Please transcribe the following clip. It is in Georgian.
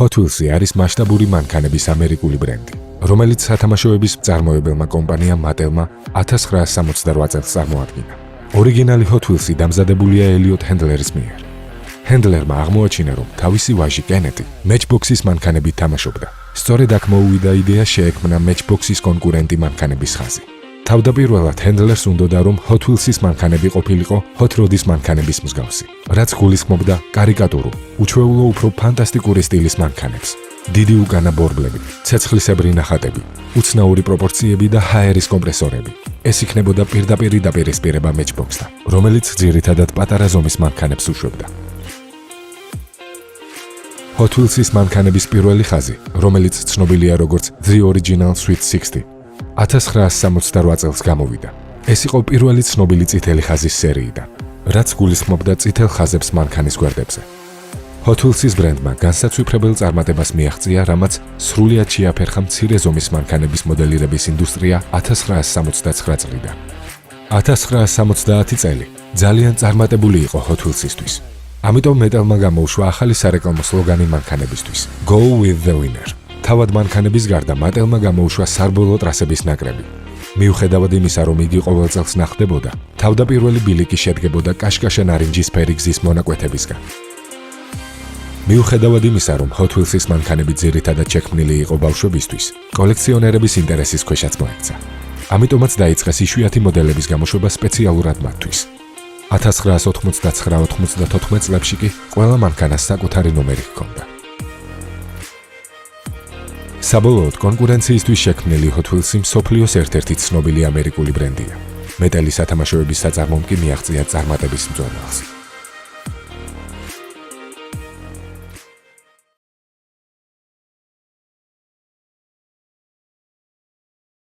Hot Wheels-ი არის მასშტაბური მანქანების ამერიკული ბრენდი, რომელიც სათამაშოების მწარმოებელმა კომპანიამ Mattel-მა 1968 წელს წარმოადგინა. ორიგინალი Hot Wheels-ი დამზადებულია ელიოტ ჰენდლერის მიერ. ჰენდლერმა აღმოაჩინა, რომ თავისი ვაჟი კენეტი Matchbox-ის მანქანებით თამაშობდა. სწორედ აქ მოუვიდა იდეა შეექმნა Matchbox-ის კონკურენტი მანქანების ხაზი. თავდაპირველად ჰენდლერს უნდოდა, რომ Hot Wheels-ის მანქანები ყოფილიყო Hot Rod-ის მანქანების მსგავსი, რაც გულისხმობდა კარიკატურულ, უჩვეულო უფრო ფანტასტიკური სტილის მანქანებს. დიდი უკანა ბორბლები, ცეცხლისებრი ნახატები, უცნაური პროპორციები და ჰაერის კომპრესორები. ეს იქნებოდა პირდაპირი დაპირისპირება Matchbox-თან, რომელიც ძირითადად პატარა ზომის მანქანებს უშვებდა. Hot Wheels-ის მანქანების პირველი ხაზი, რომელიც ცნობილია როგორც The Original Sweet 60, 1968 წელს გამოვიდა. ეს იყო პირველი ცნობილი წითელი ხაზის სერიიდან, რაც გულისხმობდა წითელ ხაზებს მანქანის გვერდებზე. Hot Wheels-ის ბრენდმა განსაცვიფრებელ წარმატებას მიაღწია, რამაც სრულიად შეაფერხა მცირე ზომის მანქანების მოდელირების ინდუსტრია 1969 წლიდან. 1970 წელი ძალიან წარმატებული იყო Hot Wheels-ისთვის. ამიტომ Mattel-მა გამოუშვა ახალი სარეკლამო სლოგანი მანქანებისთვის: Go with the winner. თავად მანქანების გარდა Mattel-მა გამოუშვა საბოლოო ტრასების ნაკრები. მიუხედავად იმისა, რომ იგი ყოველ წელს ნახდებოდა, თავდაპირველი ბილიკი შედგებოდა კაშკაშა ნარინჯისფერი გზის მონაკვეთებისგან. მიუხედავად იმისა, რომ Hot Wheels-ის მანქანები ძირითადად შექმნილი იყო ბავშვებისთვის, კოლექციონერების ინტერესის ქვეშაც მოექცა. ამიტომაც დაიწყეს იშვიათი მოდელების გამოშვება სპეციალურად მათთვის. 1989-94 წლებში კი ყველა მანქანას საკუთარი ნომერი ჰქონდა. საბოლოოდ კონკურენციისთვის შექმნილი Hot Wheels-ი მსოფლიოს ერთ-ერთი ცნობილი ამერიკული ბრენდია. Mattel-ის სათამაშოების საწარმომ კი მიაღწია წარმატების მწვერვალს.